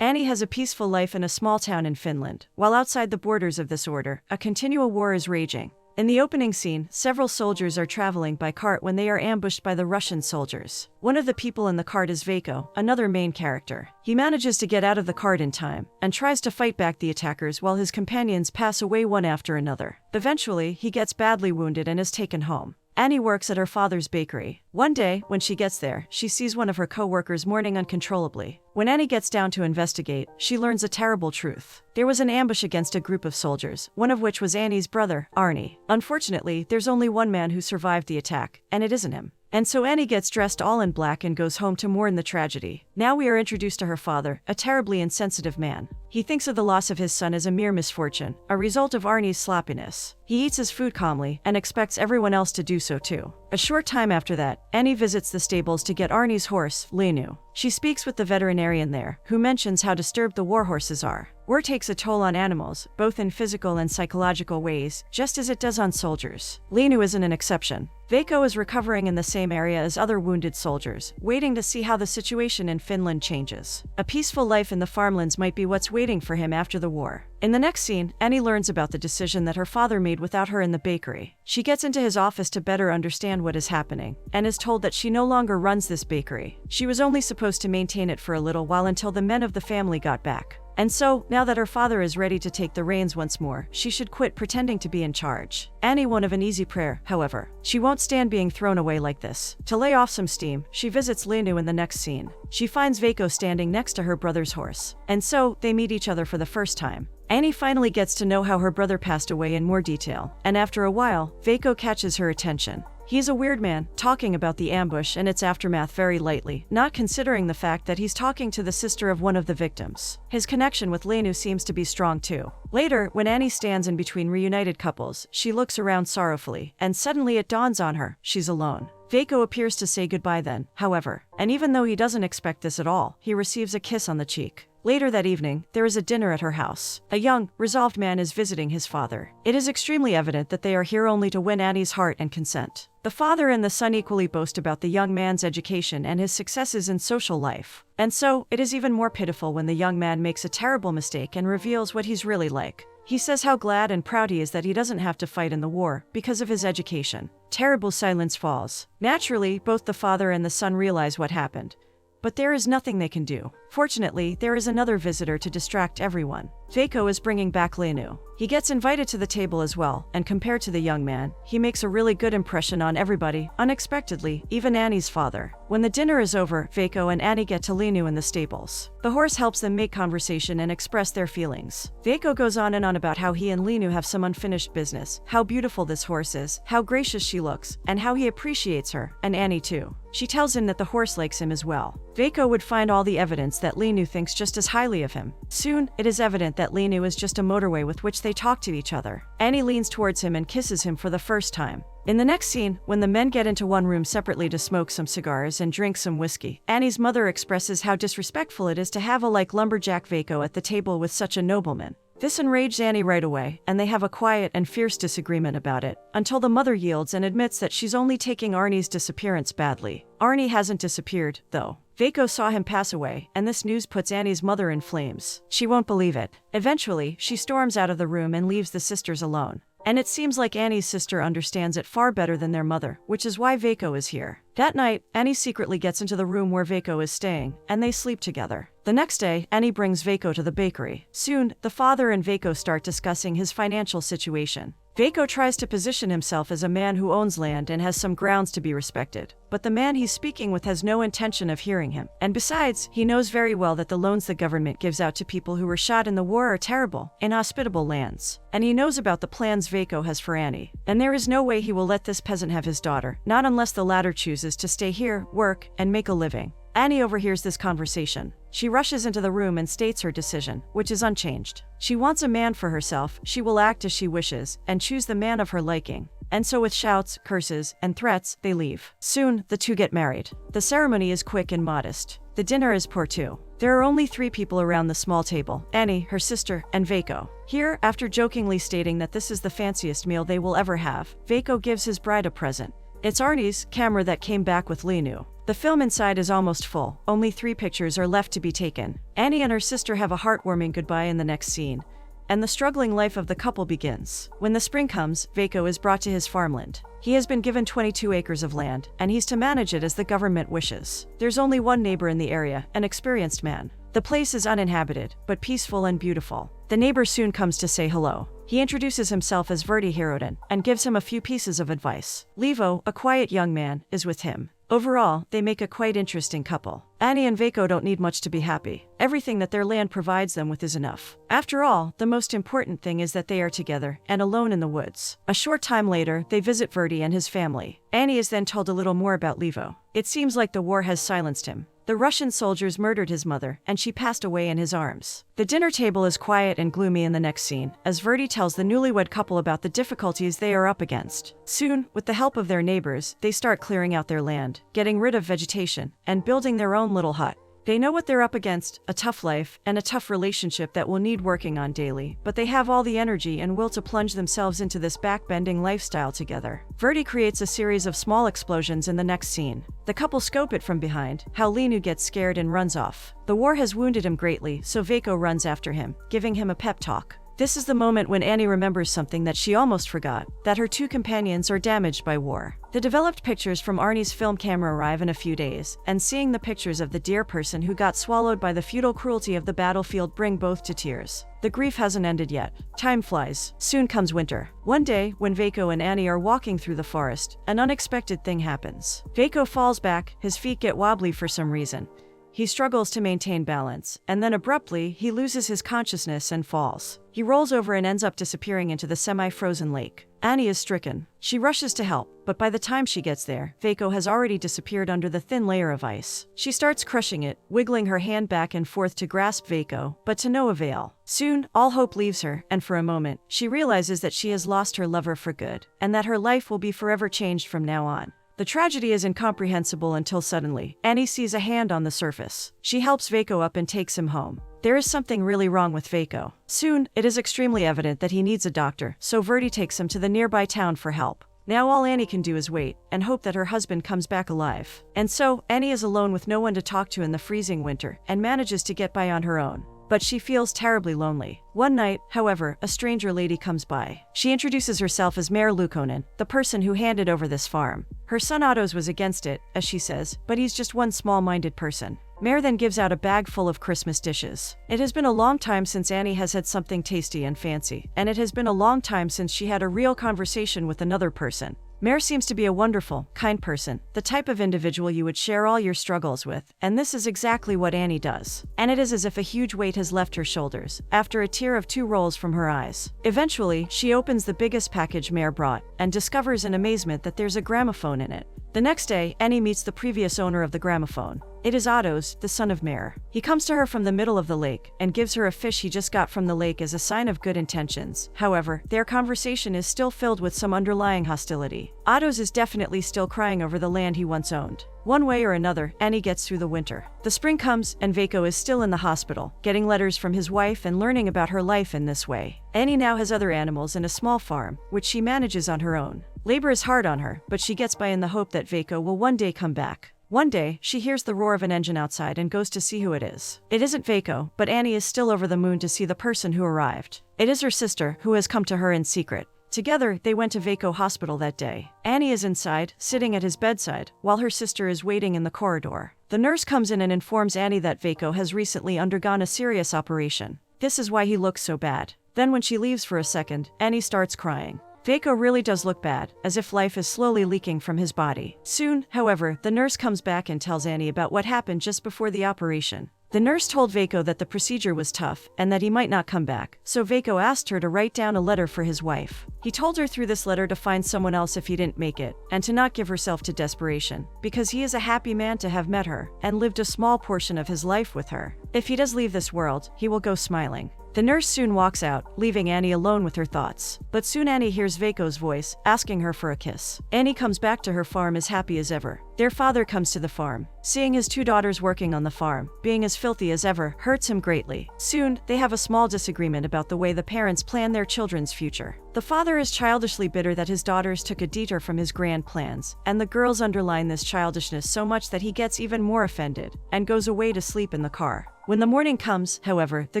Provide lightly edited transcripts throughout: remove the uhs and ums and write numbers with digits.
Annie has a peaceful life in a small town in Finland, while outside the borders of this order, a continual war is raging. In the opening scene, several soldiers are traveling by cart when they are ambushed by the Russian soldiers. One of the people in the cart is Veikko, another main character. He manages to get out of the cart in time, and tries to fight back the attackers while his companions pass away one after another. Eventually, he gets badly wounded and is taken home. Annie works at her father's bakery. One day, when she gets there, she sees one of her co-workers mourning uncontrollably. When Annie gets down to investigate, she learns a terrible truth. There was an ambush against a group of soldiers, one of which was Annie's brother, Arnie. Unfortunately, there's only one man who survived the attack, and it isn't him. And so Annie gets dressed all in black and goes home to mourn the tragedy. Now we are introduced to her father, a terribly insensitive man. He thinks of the loss of his son as a mere misfortune, a result of Arnie's sloppiness. He eats his food calmly and expects everyone else to do so too. A short time after that, Annie visits the stables to get Arnie's horse, Leinu. She speaks with the veterinarian there, who mentions how disturbed the war horses are. War takes a toll on animals, both in physical and psychological ways, just as it does on soldiers. Leinu isn't an exception. Veikko is recovering in the same area as other wounded soldiers, waiting to see how the situation in Finland changes. A peaceful life in the farmlands might be what's waiting for him after the war. In the next scene, Annie learns about the decision that her father made without her in the bakery. She gets into his office to better understand what is happening, and is told that she no longer runs this bakery. She was only supposed to maintain it for a little while until the men of the family got back. And so, now that her father is ready to take the reins once more, she should quit pretending to be in charge. Annie won't have an easy prayer, however. She won't stand being thrown away like this. To lay off some steam, she visits Leinu in the next scene. She finds Veikko standing next to her brother's horse. And so, they meet each other for the first time. Annie finally gets to know how her brother passed away in more detail, and after a while, Veikko catches her attention. He's a weird man, talking about the ambush and its aftermath very lightly, not considering the fact that he's talking to the sister of one of the victims. His connection with Leinu seems to be strong too. Later, when Annie stands in between reunited couples, she looks around sorrowfully, and suddenly it dawns on her, she's alone. Veikko appears to say goodbye then, however, and even though he doesn't expect this at all, he receives a kiss on the cheek. Later that evening, there is a dinner at her house. A young, resolved man is visiting his father. It is extremely evident that they are here only to win Annie's heart and consent. The father and the son equally boast about the young man's education and his successes in social life. And so, it is even more pitiful when the young man makes a terrible mistake and reveals what he's really like. He says how glad and proud he is that he doesn't have to fight in the war because of his education. Terrible silence falls. Naturally, both the father and the son realize what happened. But there is nothing they can do. Fortunately, there is another visitor to distract everyone. Veikko is bringing back Leinu. He gets invited to the table as well, and compared to the young man, he makes a really good impression on everybody, unexpectedly, even Annie's father. When the dinner is over, Veikko and Annie get to Leinu in the stables. The horse helps them make conversation and express their feelings. Veikko goes on and on about how he and Leinu have some unfinished business, how beautiful this horse is, how gracious she looks, and how he appreciates her, and Annie too. She tells him that the horse likes him as well. Veikko would find all the evidence that Leinu thinks just as highly of him. Soon, it is evident that Leinu is just a motorway with which they talk to each other. Annie leans towards him and kisses him for the first time. In the next scene, when the men get into one room separately to smoke some cigars and drink some whiskey, Annie's mother expresses how disrespectful it is to have a lumberjack Veikko at the table with such a nobleman. This enrages Annie right away, and they have a quiet and fierce disagreement about it, until the mother yields and admits that she's only taking Arnie's disappearance badly. Arnie hasn't disappeared, though. Veikko saw him pass away, and this news puts Annie's mother in flames. She won't believe it. Eventually, she storms out of the room and leaves the sisters alone. And it seems like Annie's sister understands it far better than their mother, which is why Veikko is here. That night, Annie secretly gets into the room where Veikko is staying, and they sleep together. The next day, Annie brings Veikko to the bakery. Soon, the father and Veikko start discussing his financial situation. Veikko tries to position himself as a man who owns land and has some grounds to be respected. But the man he's speaking with has no intention of hearing him. And besides, he knows very well that the loans the government gives out to people who were shot in the war are terrible, inhospitable lands. And he knows about the plans Veikko has for Annie. And there is no way he will let this peasant have his daughter, not unless the latter chooses to stay here, work, and make a living. Annie overhears this conversation. She rushes into the room and states her decision, which is unchanged. She wants a man for herself, she will act as she wishes, and choose the man of her liking. And so with shouts, curses, and threats, they leave. Soon, the two get married. The ceremony is quick and modest. The dinner is poor too. There are only 3 people around the small table: Annie, her sister, and Veikko. Here, after jokingly stating that this is the fanciest meal they will ever have, Veikko gives his bride a present. It's Arnie's camera that came back with Leinu. The film inside is almost full, only 3 pictures are left to be taken. Annie and her sister have a heartwarming goodbye in the next scene, and the struggling life of the couple begins. When the spring comes, Veiko is brought to his farmland. He has been given 22 acres of land, and he's to manage it as the government wishes. There's only one neighbor in the area, an experienced man. The place is uninhabited, but peaceful and beautiful. The neighbor soon comes to say hello. He introduces himself as Reuniting and gives him a few pieces of advice. Levo, a quiet young man, is with him. Overall, they make a quite interesting couple. Annie and Veiko don't need much to be happy. Everything that their land provides them with is enough. After all, the most important thing is that they are together and alone in the woods. A short time later, they visit Verdi and his family. Annie is then told a little more about Levo. It seems like the war has silenced him. The Russian soldiers murdered his mother, and she passed away in his arms. The dinner table is quiet and gloomy in the next scene, as Verdi tells the newlywed couple about the difficulties they are up against. Soon, with the help of their neighbors, they start clearing out their land, getting rid of vegetation, and building their own little hut. They know what they're up against, a tough life, and a tough relationship that will need working on daily, but they have all the energy and will to plunge themselves into this backbending lifestyle together. Verdi creates a series of small explosions in the next scene. The couple scope it from behind, how Lenu gets scared and runs off. The war has wounded him greatly, so Veiko runs after him, giving him a pep talk. This is the moment when Annie remembers something that she almost forgot, that her 2 companions are damaged by war. The developed pictures from Arnie's film camera arrive in a few days, and seeing the pictures of the dear person who got swallowed by the futile cruelty of the battlefield bring both to tears. The grief hasn't ended yet. Time flies. Soon comes winter. One day, when Veiko and Annie are walking through the forest, an unexpected thing happens. Veiko falls back, his feet get wobbly for some reason. He struggles to maintain balance, and then abruptly, he loses his consciousness and falls. He rolls over and ends up disappearing into the semi-frozen lake. Annie is stricken. She rushes to help, but by the time she gets there, Veiko has already disappeared under the thin layer of ice. She starts crushing it, wiggling her hand back and forth to grasp Veiko, but to no avail. Soon, all hope leaves her, and for a moment, she realizes that she has lost her lover for good, and that her life will be forever changed from now on. The tragedy is incomprehensible until suddenly, Annie sees a hand on the surface. She helps Veiko up and takes him home. There is something really wrong with Veiko. Soon, it is extremely evident that he needs a doctor, so Verdi takes him to the nearby town for help. Now all Annie can do is wait, and hope that her husband comes back alive. And so, Annie is alone with no one to talk to in the freezing winter, and manages to get by on her own. But she feels terribly lonely. One night, however, a stranger lady comes by. She introduces herself as Mayor Lukonen, the person who handed over this farm. Her son Otto's was against it, as she says, but he's just one small-minded person. Mayor then gives out a bag full of Christmas dishes. It has been a long time since Annie has had something tasty and fancy, and it has been a long time since she had a real conversation with another person. Mare seems to be a wonderful, kind person, the type of individual you would share all your struggles with, and this is exactly what Annie does. And it is as if a huge weight has left her shoulders, after a tear of 2 rolls from her eyes. Eventually, she opens the biggest package Mare brought, and discovers in amazement that there's a gramophone in it. The next day, Annie meets the previous owner of the gramophone. It is Otto's, the son of Mare. He comes to her from the middle of the lake, and gives her a fish he just got from the lake as a sign of good intentions. However, their conversation is still filled with some underlying hostility. Otto's is definitely still crying over the land he once owned. One way or another, Annie gets through the winter. The spring comes, and Veiko is still in the hospital, getting letters from his wife and learning about her life in this way. Annie now has other animals and a small farm, which she manages on her own. Labor is hard on her, but she gets by in the hope that Veiko will one day come back. One day, she hears the roar of an engine outside and goes to see who it is. It isn't Veiko, but Annie is still over the moon to see the person who arrived. It is her sister, who has come to her in secret. Together, they went to Veiko Hospital that day. Annie is inside, sitting at his bedside, while her sister is waiting in the corridor. The nurse comes in and informs Annie that Veiko has recently undergone a serious operation. This is why he looks so bad. Then when she leaves for a second, Annie starts crying. Veiko really does look bad, as if life is slowly leaking from his body. Soon, however, the nurse comes back and tells Annie about what happened just before the operation. The nurse told Veiko that the procedure was tough and that he might not come back, so Veiko asked her to write down a letter for his wife. He told her through this letter to find someone else if he didn't make it, and to not give herself to desperation, because he is a happy man to have met her and lived a small portion of his life with her. If he does leave this world, he will go smiling. The nurse soon walks out, leaving Annie alone with her thoughts. But soon Annie hears Veiko's voice, asking her for a kiss. Annie comes back to her farm as happy as ever. Their father comes to the farm. Seeing his 2 daughters working on the farm, being as filthy as ever, hurts him greatly. Soon, they have a small disagreement about the way the parents plan their children's future. The father is childishly bitter that his daughters took a detour from his grand plans, and the girls underline this childishness so much that he gets even more offended and goes away to sleep in the car. When the morning comes, however, the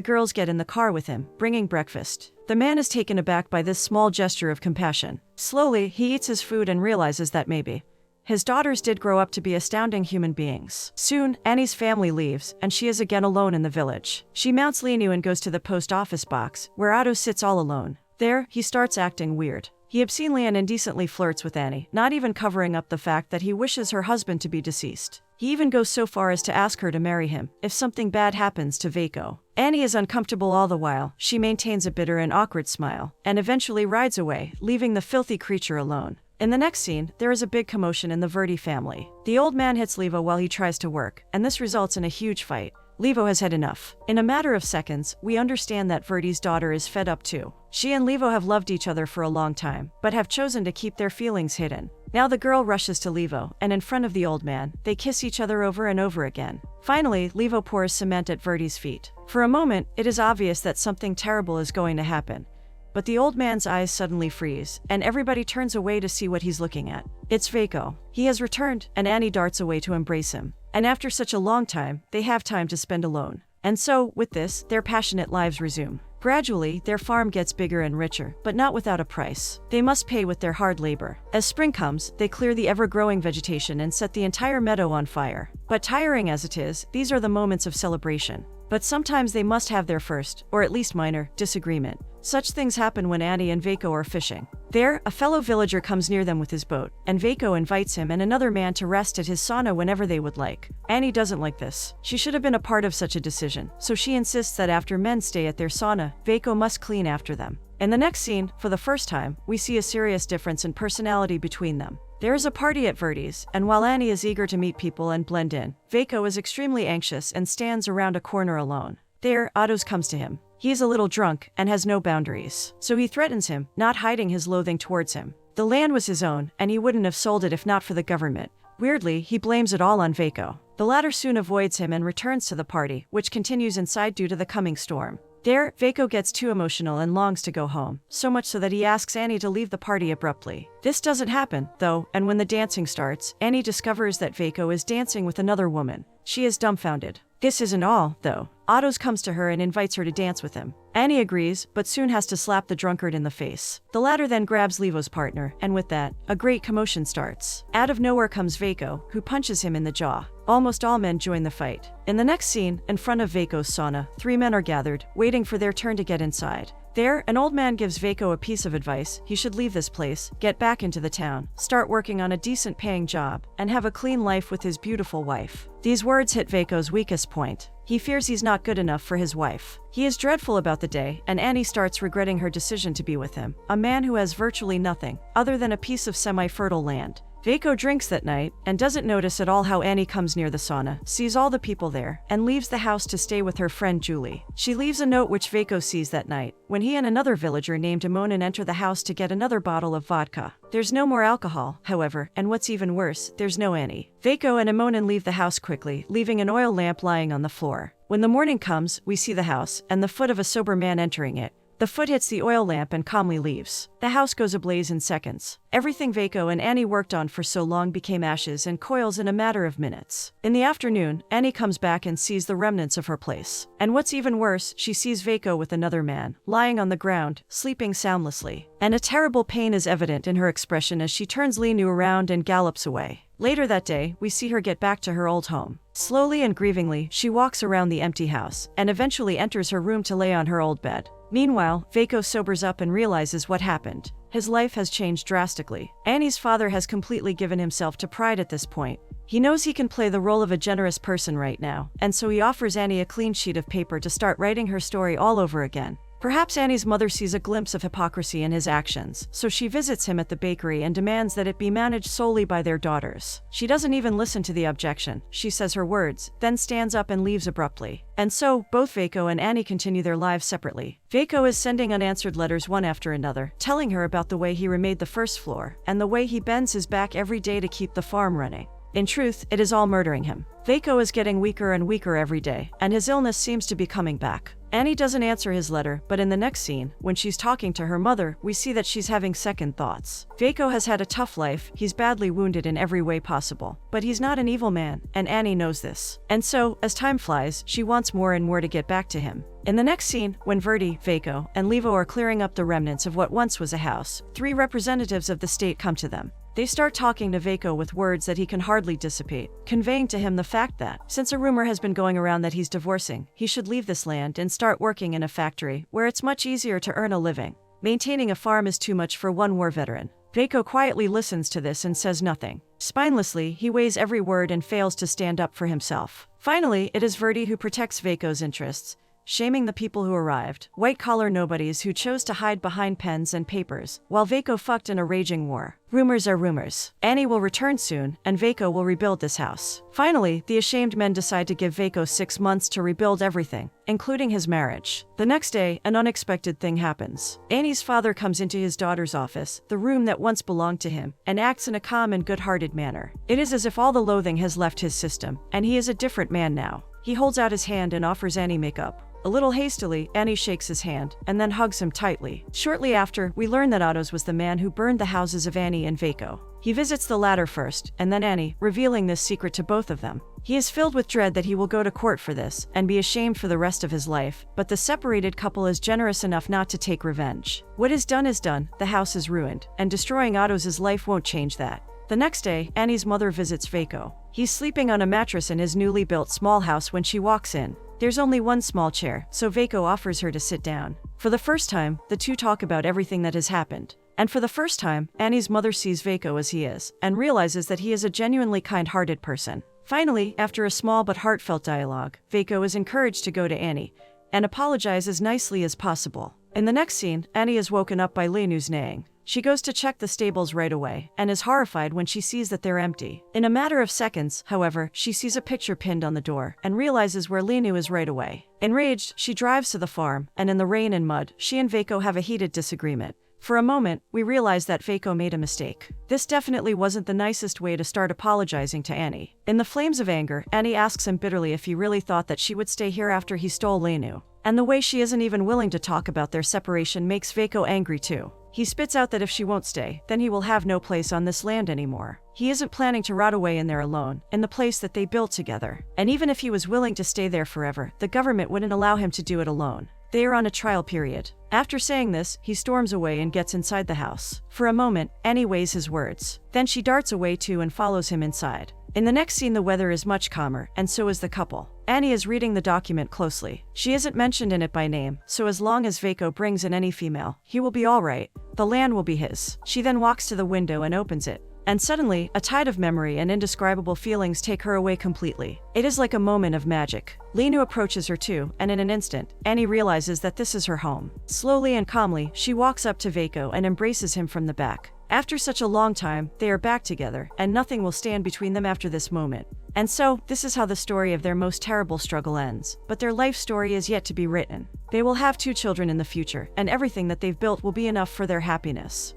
girls get in the car with him, bringing breakfast. The man is taken aback by this small gesture of compassion. Slowly, he eats his food and realizes that maybe his daughters did grow up to be astounding human beings. Soon, Annie's family leaves, and she is again alone in the village. She mounts Lenu and goes to the post office box, where Otto sits all alone. There, he starts acting weird. He obscenely and indecently flirts with Annie, not even covering up the fact that he wishes her husband to be deceased. He even goes so far as to ask her to marry him if something bad happens to Veiko. Annie is uncomfortable all the while. She maintains a bitter and awkward smile, and eventually rides away, leaving the filthy creature alone. In the next scene, there is a big commotion in the Verdi family. The old man hits Levo while he tries to work, and this results in a huge fight. Levo has had enough. In a matter of seconds, we understand that Verdi's daughter is fed up too. She and Levo have loved each other for a long time, but have chosen to keep their feelings hidden. Now the girl rushes to Levo, and in front of the old man, they kiss each other over and over again. Finally, Levo pours cement at Verdi's feet. For a moment, it is obvious that something terrible is going to happen. But the old man's eyes suddenly freeze, and everybody turns away to see what he's looking at. It's Veiko. He has returned, and Annie darts away to embrace him. And after such a long time, they have time to spend alone. And so, with this, their passionate lives resume. Gradually, their farm gets bigger and richer, but not without a price. They must pay with their hard labor. As spring comes, they clear the ever-growing vegetation and set the entire meadow on fire. But tiring as it is, these are the moments of celebration. But sometimes they must have their first, or at least minor, disagreement. Such things happen when Annie and Veiko are fishing. There, a fellow villager comes near them with his boat, and Veiko invites him and another man to rest at his sauna whenever they would like. Annie doesn't like this. She should have been a part of such a decision, so she insists that after men stay at their sauna, Veiko must clean after them. In the next scene, for the first time, we see a serious difference in personality between them. There is a party at Verdi's, and while Annie is eager to meet people and blend in, Veiko is extremely anxious and stands around a corner alone. There, Otto comes to him. He is a little drunk and has no boundaries, so he threatens him, not hiding his loathing towards him. The land was his own, and he wouldn't have sold it if not for the government. Weirdly, he blames it all on Veiko. The latter soon avoids him and returns to the party, which continues inside due to the coming storm. There, Veiko gets too emotional and longs to go home, so much so that he asks Annie to leave the party abruptly. This doesn't happen, though, and when the dancing starts, Annie discovers that Veiko is dancing with another woman. She is dumbfounded. This isn't all, though. Otto comes to her and invites her to dance with him. Annie agrees, but soon has to slap the drunkard in the face. The latter then grabs Levo's partner, and with that, a great commotion starts. Out of nowhere comes Veiko, who punches him in the jaw. Almost all men join the fight. In the next scene, in front of Veiko's sauna, 3 men are gathered, waiting for their turn to get inside. There, an old man gives Veiko a piece of advice. He should leave this place, get back into the town, start working on a decent paying job, and have a clean life with his beautiful wife. These words hit Veiko's weakest point. He fears he's not good enough for his wife. He is dreadful about the day, and Annie starts regretting her decision to be with him, a man who has virtually nothing, other than a piece of semi-fertile land. Veiko drinks that night, and doesn't notice at all how Annie comes near the sauna, sees all the people there, and leaves the house to stay with her friend Julie. She leaves a note which Veiko sees that night, when he and another villager named Amonin enter the house to get another bottle of vodka. There's no more alcohol, however, and what's even worse, there's no Annie. Veiko and Amonin leave the house quickly, leaving an oil lamp lying on the floor. When the morning comes, we see the house, and the foot of a sober man entering it. The foot hits the oil lamp and calmly leaves. The house goes ablaze in seconds. Everything Veiko and Annie worked on for so long became ashes and coils in a matter of minutes. In the afternoon, Annie comes back and sees the remnants of her place. And what's even worse, she sees Veiko with another man, lying on the ground, sleeping soundlessly. And a terrible pain is evident in her expression as she turns Lenu around and gallops away. Later that day, we see her get back to her old home. Slowly and grievingly, she walks around the empty house, and eventually enters her room to lay on her old bed. Meanwhile, Veiko sobers up and realizes what happened. His life has changed drastically. Annie's father has completely given himself to pride at this point. He knows he can play the role of a generous person right now, and so he offers Annie a clean sheet of paper to start writing her story all over again. Perhaps Annie's mother sees a glimpse of hypocrisy in his actions, so she visits him at the bakery and demands that it be managed solely by their daughters. She doesn't even listen to the objection. She says her words, then stands up and leaves abruptly. And so, both Veiko and Annie continue their lives separately. Veiko is sending unanswered letters one after another, telling her about the way he remade the first floor, and the way he bends his back every day to keep the farm running. In truth, it is all murdering him. Veiko is getting weaker and weaker every day, and his illness seems to be coming back. Annie doesn't answer his letter, but in the next scene, when she's talking to her mother, we see that she's having second thoughts. Veiko has had a tough life, he's badly wounded in every way possible. But he's not an evil man, and Annie knows this. And so, as time flies, she wants more and more to get back to him. In the next scene, when Verdi, Veiko, and Levo are clearing up the remnants of what once was a house, 3 representatives of the state come to them. They start talking to Veiko with words that he can hardly dissipate, conveying to him the fact that, since a rumor has been going around that he's divorcing, he should leave this land and start working in a factory where it's much easier to earn a living. Maintaining a farm is too much for one war veteran. Veiko quietly listens to this and says nothing. Spinelessly, he weighs every word and fails to stand up for himself. Finally, it is Verdi who protects Veiko's interests, shaming the people who arrived, white-collar nobodies who chose to hide behind pens and papers, while Veiko fucked in a raging war. Rumors are rumors. Annie will return soon, and Veiko will rebuild this house. Finally, the ashamed men decide to give Veiko 6 months to rebuild everything, including his marriage. The next day, an unexpected thing happens. Annie's father comes into his daughter's office, the room that once belonged to him, and acts in a calm and good-hearted manner. It is as if all the loathing has left his system, and he is a different man now. He holds out his hand and offers Annie makeup. A little hastily, Annie shakes his hand, and then hugs him tightly. Shortly after, we learn that Otto's was the man who burned the houses of Annie and Veiko. He visits the latter first, and then Annie, revealing this secret to both of them. He is filled with dread that he will go to court for this, and be ashamed for the rest of his life, but the separated couple is generous enough not to take revenge. What is done, the house is ruined, and destroying Otto's life won't change that. The next day, Annie's mother visits Veiko. He's sleeping on a mattress in his newly built small house when she walks in. There's only one small chair, so Veiko offers her to sit down. For the first time, the two talk about everything that has happened. And for the first time, Annie's mother sees Veiko as he is, and realizes that he is a genuinely kind-hearted person. Finally, after a small but heartfelt dialogue, Veiko is encouraged to go to Annie, and apologize as nicely as possible. In the next scene, Annie is woken up by Lenu's neighing. She goes to check the stables right away, and is horrified when she sees that they're empty. In a matter of seconds, however, she sees a picture pinned on the door, and realizes where Lenu is right away. Enraged, she drives to the farm, and in the rain and mud, she and Veiko have a heated disagreement. For a moment, we realize that Veiko made a mistake. This definitely wasn't the nicest way to start apologizing to Annie. In the flames of anger, Annie asks him bitterly if he really thought that she would stay here after he stole Lenu. And the way she isn't even willing to talk about their separation makes Veiko angry too. He spits out that if she won't stay, then he will have no place on this land anymore. He isn't planning to rot away in there alone, in the place that they built together. And even if he was willing to stay there forever, the government wouldn't allow him to do it alone. They are on a trial period. After saying this, he storms away and gets inside the house. For a moment, Annie weighs his words. Then she darts away too and follows him inside. In the next scene, the weather is much calmer, and so is the couple. Annie is reading the document closely. She isn't mentioned in it by name, so as long as Veiko brings in any female, he will be alright. The land will be his. She then walks to the window and opens it. And suddenly, a tide of memory and indescribable feelings take her away completely. It is like a moment of magic. Lenu approaches her too, and in an instant, Annie realizes that this is her home. Slowly and calmly, she walks up to Veiko and embraces him from the back. After such a long time, they are back together, and nothing will stand between them after this moment. And so, this is how the story of their most terrible struggle ends. But their life story is yet to be written. They will have 2 children in the future, and everything that they've built will be enough for their happiness.